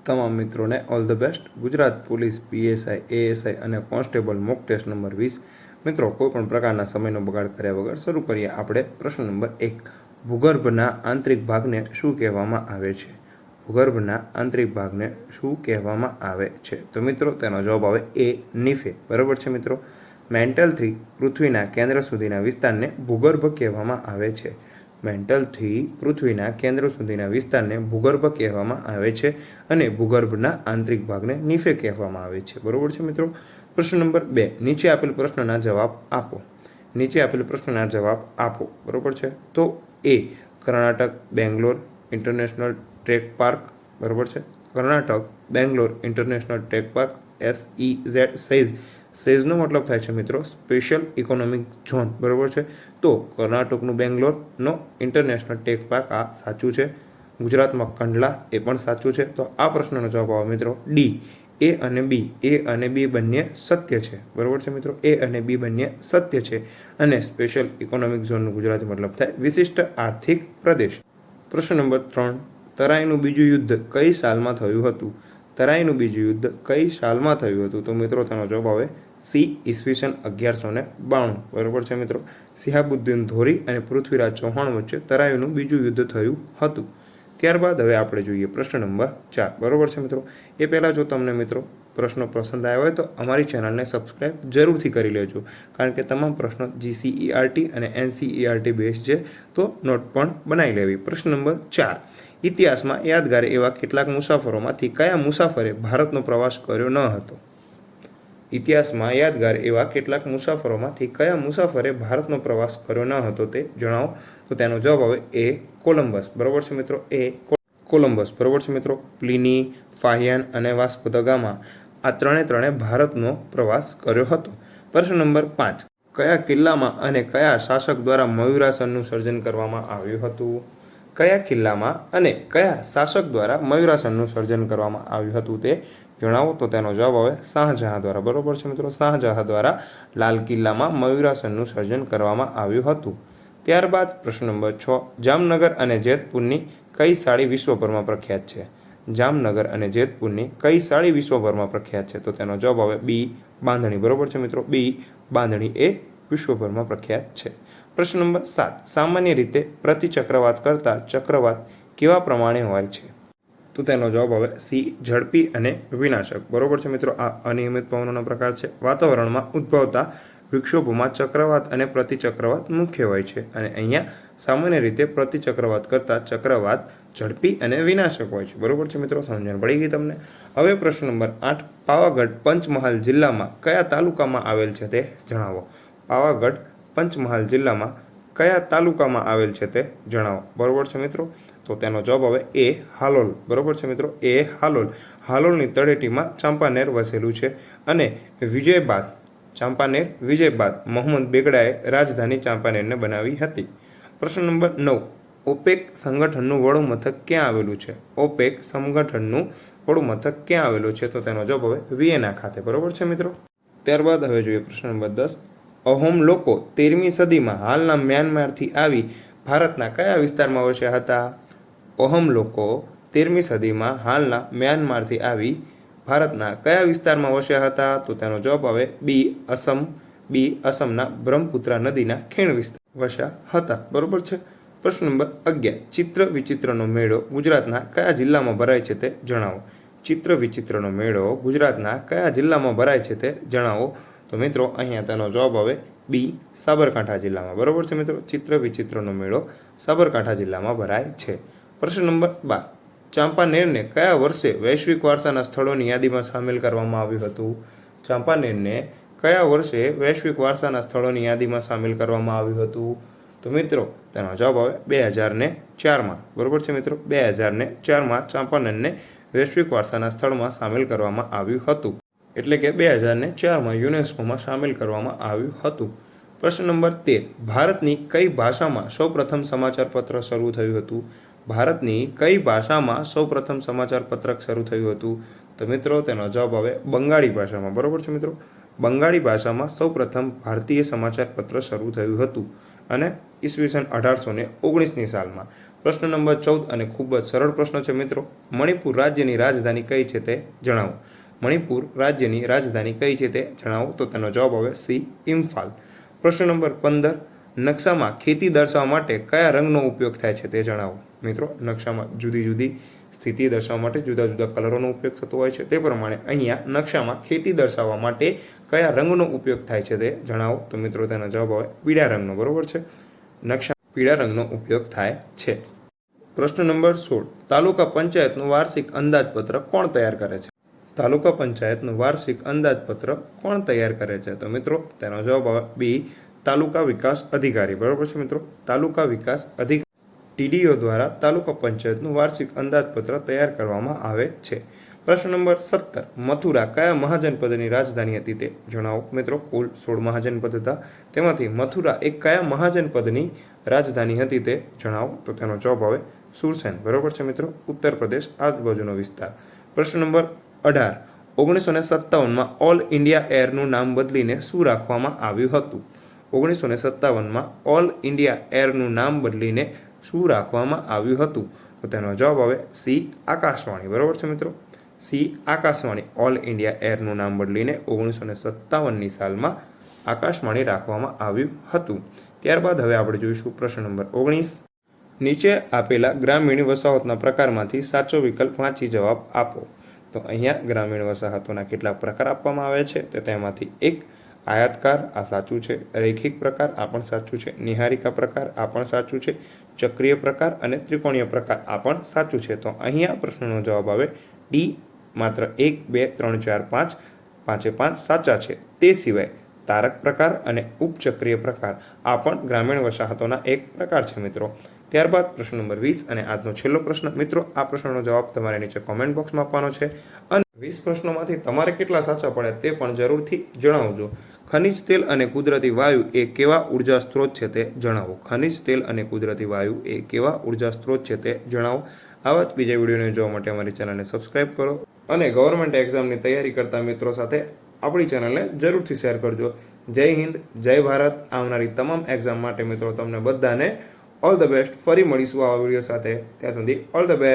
તમામ મિત્રોને all the best. Gujarat police PSI ASI અને કોન્સ્ટેબલ મોક ટેસ્ટ નંબર 20। મિત્રો, કોઈપણ પ્રકારના સમયનો બગાડ કર્યા વગર શરૂ કરીએ આપણે પ્રશ્ન નંબર 1। ભૂગર્ભના આંતરિક ભાગને શું કહેવામાં આવે છે? ભૂગર્ભના આંતરિક ભાગને શું કહેવામાં આવે છે? તો મિત્રો તેનો જવાબ આવે એ, નીફે। બરાબર છે મિત્રો। મેન્ટલથી પૃથ્વીના કેન્દ્ર સુધીના વિસ્તારને ભૂગર્ભ કહેવામાં આવે છે। મેન્ટલથી પૃથ્વીના કેન્દ્ર સુધીના વિસ્તારને ભૂગર્ભ કહેવામાં આવે છે અને ભૂગર્ભના આંતરિક ભાગને નીફે કહેવામાં આવે છે। બરાબર છે મિત્રો। પ્રશ્ન નંબર 2। નીચે આપેલ પ્રશ્નના જવાબ આપો। નીચે આપેલ પ્રશ્નના જવાબ આપો। બરાબર છે। તો એ, Karnataka Bangalore international tech park. બરાબર છે। Karnataka Bangalore international tech park, SEZ, SEZ. સૈઝનો મતલબ થાય છે મિત્રો સ્પેશિયલ ઇકોનોમિક ઝોન। બરાબર છે। તો કર્ણાટકનું બેંગ્લોરનો ઇન્ટરનેશનલ ટેક પાર્ક આ સાચું છે। ગુજરાતમાં કંડલા એ પણ સાચું છે। તો આ પ્રશ્નનો જવાબ આવે મિત્રો ડી, એ અને બી। એ અને બી બંને સત્ય છે। બરાબર છે મિત્રો। એ અને બી બંને સત્ય છે અને સ્પેશિયલ ઇકોનોમિક ઝોનનું ગુજરાતી મતલબ થાય વિશિષ્ટ આર્થિક પ્રદેશ। પ્રશ્ન નંબર 3। તરાઈનું બીજું યુદ્ધ કઈ સાલમાં થયું હતું? તરાઈનું બીજું યુદ્ધ કઈ સાલમાં થયું હતું? તો મિત્રો તેનો જવાબ આવે સી, ઈસવીસન 1192। બરાબર છે મિત્રો। સિહાબુદ્દીન ધોરી અને પૃથ્વીરાજ ચૌહાણ વચ્ચે તરાઈનું બીજું યુદ્ધ થયું હતું। ત્યારબાદ હવે આપણે જોઈએ પ્રશ્ન નંબર 4। બરાબર છે મિત્રો। એ પહેલાં જો તમને મિત્રો પ્રશ્નો પસંદ આવ્યા હોય તો અમારી ચેનલને સબસ્ક્રાઈબ જરૂરથી કરી લેજો, કારણ કે તમામ પ્રશ્નો GCERT અને NCERT બેઝ છે, તો નોટ પણ બનાવી લેવી। પ્રશ્ન નંબર 4। ઇતિહાસમાં યાદગાર એવા કેટલાક મુસાફરોમાંથી કયા મુસાફરે ભારતનો પ્રવાસ કર્યો ન હતો? ઇતિહાસમાં યાદગાર એવા કેટલાક મુસાફરોમાંથી કયા મુસાફરે ભારતનો પ્રવાસ કર્યો ન હતો તે જણાવો? તો તેનો જવાબ આવે એ, કોલંબસ। બરાબર છે મિત્રો। એ કોલંબસ। બરાબર છે મિત્રો। પ્લિની, ફાહિયાન અને વાસ્કો દ ગામા આ ત્રણે ભારતનો પ્રવાસ કર્યો હતો। પ્રશ્ન નંબર 5। કયા કિલ્લામાં અને કયા શાસક દ્વારા મયુરાસનનું સર્જન કરવામાં આવ્યું હતું? કયા કિલ્લામાં અને કયા શાસક દ્વારા મયુરાસનનું સર્જન કરવામાં આવ્યું હતું તે જણાવો? તો તેનો જવાબ આવે શાહજહાં દ્વારા। બરાબર છે મિત્રો। શાહજહાં દ્વારા લાલ કિલ્લામાં મયુરાસનનું સર્જન કરવામાં આવ્યું હતું। ત્યારબાદ પ્રશ્ન નંબર 6। જામનગર અને જેતપુરની કઈ સાડી વિશ્વભરમાં પ્રખ્યાત છે? જામનગર અને જેતપુરની કઈ સાડી વિશ્વભરમાં પ્રખ્યાત છે? તો તેનો જવાબ આવે બી, બાંધણી। બરાબર છે મિત્રો। બી, બાંધણી એ વિશ્વભરમાં પ્રખ્યાત છે। પ્રશ્ન નંબર 7। સામાન્ય રીતે પ્રતિચક્રવાત કરતાં ચક્રવાત કેવા પ્રમાણે હોય છે? તો તેનો જવાબ આવે સી, ઝડપી અને વિનાશક। બરાબર છે મિત્રો। આ અનિયમિત પવનોનો પ્રકાર છે। વાતાવરણમાં ઉદ્ભવતા વિક્ષોભોમાં ચક્રવાત અને પ્રતિચક્રવાત મુખ્ય હોય છે અને અહીંયા સામાન્ય રીતે પ્રતિચક્રવાત કરતાં ચક્રવાત ઝડપી અને વિનાશક હોય છે। બરાબર છે મિત્રો। સમજણ પડી ગઈ તમને? હવે પ્રશ્ન નંબર 8। પાવાગઢ પંચમહાલ જિલ્લામાં કયા તાલુકામાં આવેલ છે તે જણાવો? પાવાગઢ પંચમહાલ જિલ્લામાં કયા તાલુકામાં આવેલ છે તે જણાવો? બરાબર છે મિત્રો। તો તેનો જવાબ આવે એ, હાલોલ। બરાબર છે મિત્રો। એ, હાલોલ। હાલોલની તળેટીમાં ચાંપાનેર વસેલું છે અને વિજય બાદ ચાંપાનેર વિજય બાદ મોહમ્મદ બેગડાએ રાજધાની ચાંપાનેરને બનાવી હતી। પ્રશ્ન નંબર 9। ઓપેક સંગઠનનું વડું મથક ક્યાં આવેલું છે? ઓપેક સંગઠનનું વડું મથક ક્યાં આવેલું છે? તો તેનો જવાબ હવે વિયેના ખાતે। બરાબર છે મિત્રો। ત્યારબાદ હવે જોઈએ પ્રશ્ન નંબર 10। અહોમ લોકો 13મી સદીમાં હાલના મ્યાનમારથી આવી ભારતના કયા વિસ્તારમાં વસ્યા હતા? અહોમ લોકો 13મી સદીમાં હાલના મ્યાનમારથી આવી ભારતના કયા વિસ્તારમાં વસ્યા હતા? તો તેનો જવાબ આવે બી, અસમ। બી, અસમના બ્રહ્મપુત્રા નદીના ખીણ વિસ્તાર વસ્યા હતા। બરાબર છે। પ્રશ્ન નંબર 11। ચિત્ર વિચિત્રનો મેળો ગુજરાતના કયા જિલ્લામાં ભરાય છે તે જણાવો? ચિત્ર વિચિત્રનો મેળો ગુજરાતના કયા જિલ્લામાં ભરાય છે તે જણાવો? તો મિત્રો અહીંયા તેનો જવાબ આવે બી, સાબરકાંઠા જિલ્લામાં। બરાબર છે મિત્રો। ચિત્ર વિચિત્રનો મેળો સાબરકાંઠા જિલ્લામાં ભરાય છે। પ્રશ્ન નંબર 12। ચાંપાનેરને કયા વર્ષે વૈશ્વિક વારસાના સ્થળોની યાદીમાં સામેલ કરવામાં આવ્યું હતું? ચાંપાનેરને કયા વર્ષે વૈશ્વિક વારસાના સ્થળોની યાદીમાં સામેલ કરવામાં આવ્યું હતું? તો મિત્રો તેનો જવાબ આવે 2004માં। બરાબર છે મિત્રો। 2004માં ચાંપાનેરને વૈશ્વિક વારસાના સ્થળમાં સામેલ કરવામાં આવ્યું હતું, એટલે કે 2004માં યુનેસ્કોમાં સામેલ કરવામાં આવ્યું હતું। પ્રશ્ન નંબર 13। ભારતની કઈ ભાષામાં સૌપ્રથમ સમાચાર પત્ર શરૂ થયું હતું? ભારતની કઈ ભાષામાં સૌપ્રથમ સમાચાર પત્રક શરૂ થયું હતું? તો મિત્રો તેનો જવાબ આવે બંગાળી ભાષામાં। બરાબર છે મિત્રો। બંગાળી ભાષામાં સૌપ્રથમ ભારતીય સમાચાર પત્ર શરૂ થયું હતું અને ઈસવીસન 1819ની સાલમાં પ્રશ્ન નંબર 14 અને ખૂબ જ સરળ પ્રશ્ન છે મિત્રો. મણિપુર રાજ્યની રાજધાની કઈ છે તે જણાવો. મણિપુર રાજ્યની રાજધાની કઈ છે તે જણાવો. તો તેનો જવાબ આવે સી, ઇમ્ફાલ. પ્રશ્ન નંબર 15, નકશામાં ખેતી દર્શાવવા માટે કયા રંગનો ઉપયોગ થાય છે તે જણાવો. મિત્રો, નકશામાં જુદી જુદી સ્થિતિ દર્શાવવા માટે જુદા જુદા કલરોનો ઉપયોગ થતો હોય છે. તે પ્રમાણે અહીંયા નકશામાં ખેતી દર્શાવવા માટે કયા રંગનો ઉપયોગ થાય છે તે જણાવો. તો મિત્રો, તેનો જવાબ આવે પીળા રંગનો. બરોબર છે, નકશા પીળા રંગનો ઉપયોગ થાય છે. પ્રશ્ન નંબર 16, તાલુકા પંચાયતનું વાર્ષિક અંદાજપત્ર કોણ તૈયાર કરે છે. તાલુકા પંચાયતનું વાર્ષિક અંદાજપત્ર કોણ તૈયાર કરે છે. તો મિત્રો, તેનો જવાબ આવે બી, તાલુકા વિકાસ અધિકારી. બરોબર છે મિત્રો, તાલુકા વિકાસ અધિકારી ટીડીઓ દ્વારા તાલુકા પંચાયતનું વાર્ષિક અંદાજપત્ર તૈયાર કરવામાં આવે છે. પ્રશ્ન નંબર 17, મથુરા કયા મહાજનપદની રાજધાની હતી તે જણાવો. મિત્રો, કુલ 16 મહાજનપદ હતા, તેમાંથી મથુરા એક કયા મહાજનપદની રાજધાની હતી તે જણાવો. તો તેનો જવાબ આવે સુરસેન. બરોબર છે મિત્રો, ઉત્તર પ્રદેશ આજુબાજુનો વિસ્તાર. પ્રશ્ન નંબર 18, 1957માં ઓલ ઇન્ડિયા એરનું નામ બદલીને શું રાખવામાં આવ્યું હતું. 1957માં ઓલ ઇન્ડિયા એરનું નામ બદલીને શું રાખવામાં આવ્યું હતું. તો તેનો જવાબ આવે સી, આકાશવાણી. બરોબર છે મિત્રો, સી, આકાશવાણી. ઓલ ઇન્ડિયા એરનું નામ બદલીને 1957ની સાલમાં આકાશવાણી રાખવામાં આવ્યું હતું. ત્યારબાદ હવે આપણે જોઈશું પ્રશ્ન નંબર 19, નીચે આપેલા ગ્રામીણ વસાહતના પ્રકારમાંથી સાચો વિકલ્પ વાંચી જવાબ આપો. તો અહીંયા ગ્રામીણ વસાહતોના કેટલાક પ્રકાર આપવામાં આવે છે. તો તેમાંથી એક આયાતકાર, આ સાચું છે. રૈખિક પ્રકાર, આ પણ સાચું છે. નિહારિકા પ્રકાર, આ પણ સાચું છે. ચક્રીય પ્રકાર અને ત્રિકોણીય પ્રકાર, આ પણ સાચું છે. તો અહીંયા પ્રશ્નનો જવાબ આવે ડી, માત્ર 1, 2, 3, 4, 5, 5 5 સાચા છે. તે સિવાય તારક પ્રકાર અને ઉપચક્રીય પ્રકાર, આ પણ ગ્રામીણ વસાહતોના એક પ્રકાર છે મિત્રો. ત્યારબાદ પ્રશ્ન નંબર 20 અને આજનો છેલ્લો પ્રશ્ન. મિત્રો, આ પ્રશ્નનો જવાબ તમારે નીચે કોમેન્ટ બોક્સમાં આપવાનો છે અને 20 પ્રશ્નોમાંથી તમારે કેટલા સાચા પડે તે પણ જરૂરથી જણાવજો. ખનિજ તેલ અને કુદરતી વાયુ એ કેવા ઉર્જા સ્ત્રોત છે તે જણાવો. ખનિજ તેલ અને કુદરતી વાયુ એ કેવા ઉર્જા સ્ત્રોત છે તે જણાવો. આવા જ બીજા વિડીયોને જોવા માટે અમારી ચેનલને સબસ્ક્રાઇબ કરો અને ગવર્મેન્ટ એક્ઝામની તૈયારી કરતા મિત્રો સાથે આપણી ચેનલને જરૂરથી શેર કરજો. જય હિન્દ, જય ભારત. આવનારી તમામ એક્ઝામ માટે મિત્રો તમને બધાને ઓલ ધ બેસ્ટ. ફરી મળીશું આવા વિડીયો સાથે. ત્યાં સુધી ઓલ ધ બેસ્ટ.